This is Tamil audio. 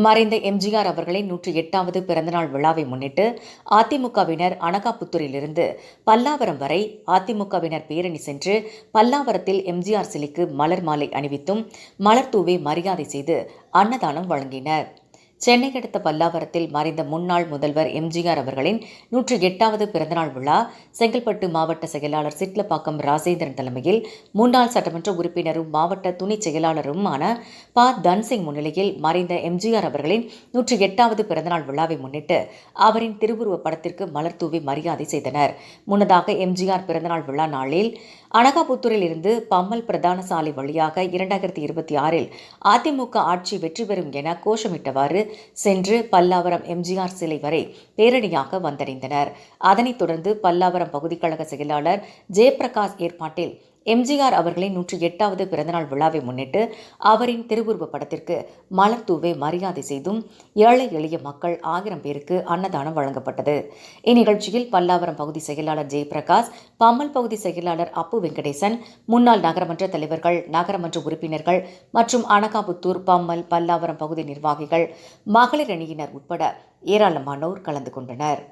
மறைந்த எம்ஜிஆர் அவர்களின் 108வது பிறந்தநாள் விழாவை முன்னிட்டு அதிமுகவினர் அனகாபுத்தூரிலிருந்து பல்லாவரம் வரை அதிமுகவினர் பேரணி சென்று பல்லாவரத்தில் எம்ஜிஆர் சிலைக்கு மலர் மாலை அணிவித்தும் மலர் தூவி மரியாதை செய்து அன்னதானம் வழங்கினர். சென்னை அடுத்த பல்லாவரத்தில் மறைந்த முன்னாள் முதல்வர் எம்ஜிஆர் அவர்களின் 108வது பிறந்தநாள் விழா செங்கல்பட்டு மாவட்ட செயலாளர் சிட்லப்பாக்கம் ராஜேந்திரன் தலைமையில் முன்னாள் சட்டமன்ற உறுப்பினரும் மாவட்ட துணை செயலாளருமான ப. தன்சிங் முன்னிலையில் மறைந்த எம்ஜிஆர் அவர்களின் 108வது பிறந்தநாள் விழாவை முன்னிட்டு அவரின் திருவுருவப் படத்திற்கு மலர் தூவி மரியாதை செய்தனர். முன்னதாக எம்ஜிஆர் பிறந்தநாள் விழா நாளில் அனகாபுத்தூரில் இருந்து பம்மல் பிரதான சாலை வழியாக 2026இல் அதிமுக ஆட்சி வெற்றி பெறும் என கோஷமிட்டவாறு சென்று பல்லாவரம் எம்ஜிஆர் சிலை வரை பேரணியாக வந்தடைந்தனர். அதனைத் தொடர்ந்து பல்லாவரம் பகுதிக் கழக செயலாளர் ஜெயபிரகாஷ் ஏற்பாட்டில் எம்ஜிஆர் அவர்களின் 108வது பிறந்தநாள் விழாவை முன்னிட்டு அவரின் திருவுருவப் படத்திற்கு மலர் தூவி மரியாதை செய்தும் ஏழை எளிய மக்கள் 1000 பேருக்கு அன்னதானம் வழங்கப்பட்டது. இந்நிகழ்ச்சியில் பல்லாவரம் பகுதி செயலாளர் ஜெயபிரகாஷ், பம்மல் பகுதி செயலாளர் அப்பு வெங்கடேசன், முன்னாள் நகரமன்ற தலைவர்கள், நகரமன்ற உறுப்பினர்கள் மற்றும் அனகாபுத்தூர், பம்மல், பல்லாவரம் பகுதி நிர்வாகிகள், மகளிர் அணியினர் உட்பட ஏராளமானோர் கலந்து கொண்டனர்.